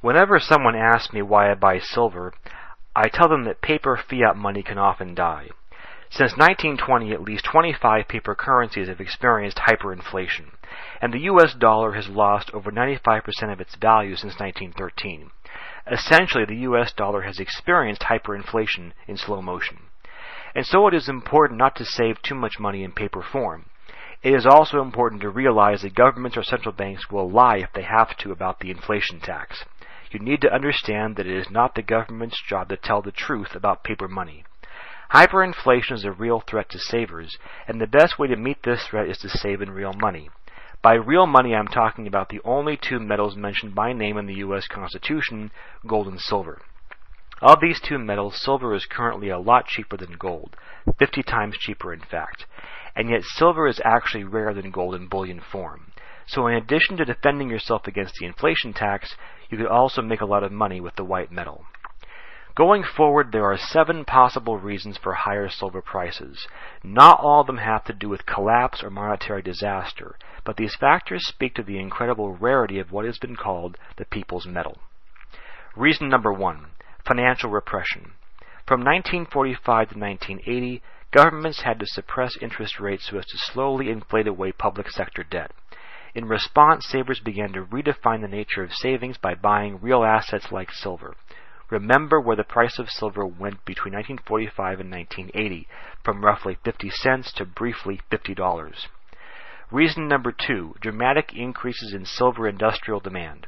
Whenever someone asks me why I buy silver, I tell them that paper fiat money can often die. Since 1920, at least 25 paper currencies have experienced hyperinflation, and the US dollar has lost over 95% of its value since 1913. Essentially, the US dollar has experienced hyperinflation in slow motion. And so it is important not to save too much money in paper form. It is also important to realize that governments or central banks will lie if they have to about the inflation tax. You need to understand that it is not the government's job to tell the truth about paper money. Hyperinflation is a real threat to savers, and the best way to meet this threat is to save in real money. By real money, I'm talking about the only two metals mentioned by name in the U.S. Constitution, gold and silver. Of these two metals, silver is currently a lot cheaper than gold, 50 times cheaper in fact, and yet silver is actually rarer than gold in bullion form. So in addition to defending yourself against the inflation tax, you could also make a lot of money with the white metal. Going forward, there are 7 possible reasons for higher silver prices. Not all of them have to do with collapse or monetary disaster, but these factors speak to the incredible rarity of what has been called the people's metal. Reason number 1, financial repression. From 1945 to 1980, governments had to suppress interest rates so as to slowly inflate away public sector debt. In response, savers began to redefine the nature of savings by buying real assets like silver. Remember where the price of silver went between 1945 and 1980, from roughly 50 cents to briefly $50. Reason number 2, dramatic increases in silver industrial demand.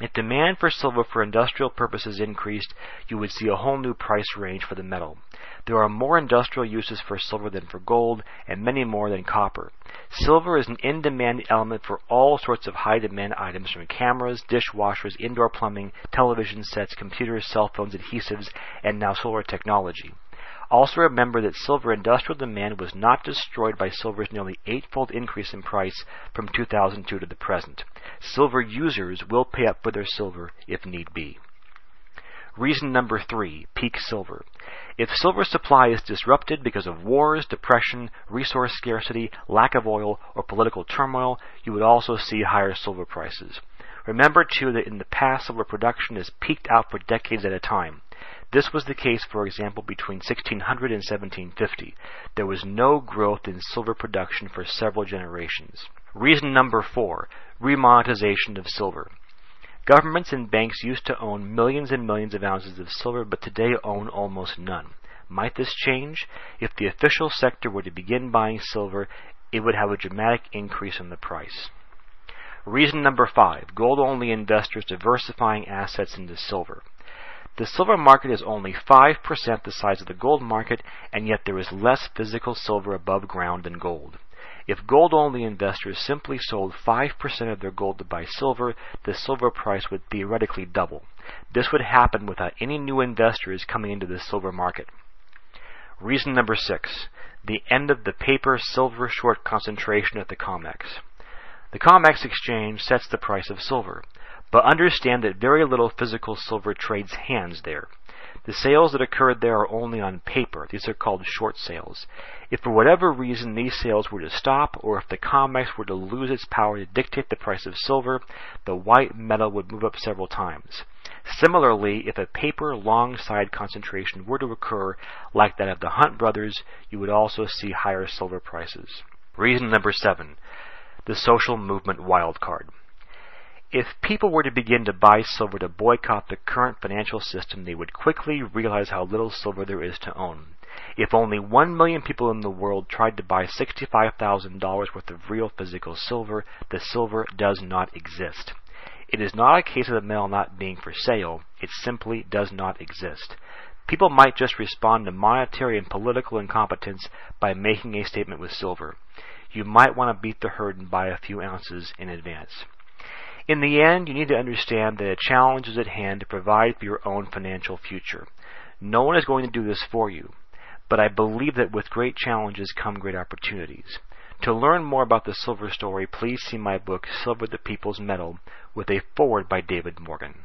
If demand for silver for industrial purposes increased, you would see a whole new price range for the metal. There are more industrial uses for silver than for gold, and many more than copper. Silver is an in-demand element for all sorts of high-demand items, from cameras, dishwashers, indoor plumbing, television sets, computers, cell phones, adhesives, and now solar technology. Also remember that silver industrial demand was not destroyed by silver's nearly 8-fold increase in price from 2002 to the present. Silver users will pay up for their silver if need be. Reason number 3, peak silver. If silver supply is disrupted because of wars, depression, resource scarcity, lack of oil, or political turmoil, you would also see higher silver prices. Remember, too, that in the past, silver production has peaked out for decades at a time. This was the case, for example, between 1600 and 1750. There was no growth in silver production for several generations. Reason number 4, remonetization of silver. Governments and banks used to own millions and millions of ounces of silver, but today own almost none. Might this change? If the official sector were to begin buying silver, it would have a dramatic increase in the price. Reason number 5, gold-only investors diversifying assets into silver. The silver market is only 5% the size of the gold market, and yet there is less physical silver above ground than gold. If gold-only investors simply sold 5% of their gold to buy silver, the silver price would theoretically double. This would happen without any new investors coming into the silver market. Reason number 6, the end of the paper-silver short concentration at the COMEX. The COMEX exchange sets the price of silver, but understand that very little physical silver trades hands there. The sales that occur there are only on paper. These are called short sales. If for whatever reason these sales were to stop, or if the COMEX were to lose its power to dictate the price of silver, the white metal would move up several times. Similarly, if a paper long side concentration were to occur like that of the Hunt brothers, you would also see higher silver prices. Reason number 7, the social movement wildcard. If people were to begin to buy silver to boycott the current financial system, they would quickly realize how little silver there is to own. If only 1 million people in the world tried to buy $65,000 worth of real physical silver, the silver does not exist. It is not a case of the metal not being for sale, it simply does not exist. People might just respond to monetary and political incompetence by making a statement with silver. You might want to beat the herd and buy a few ounces in advance. In the end, you need to understand that a challenge is at hand to provide for your own financial future. No one is going to do this for you, but I believe that with great challenges come great opportunities. To learn more about the silver story, please see my book, Silver the People's Metal, with a foreword by David Morgan.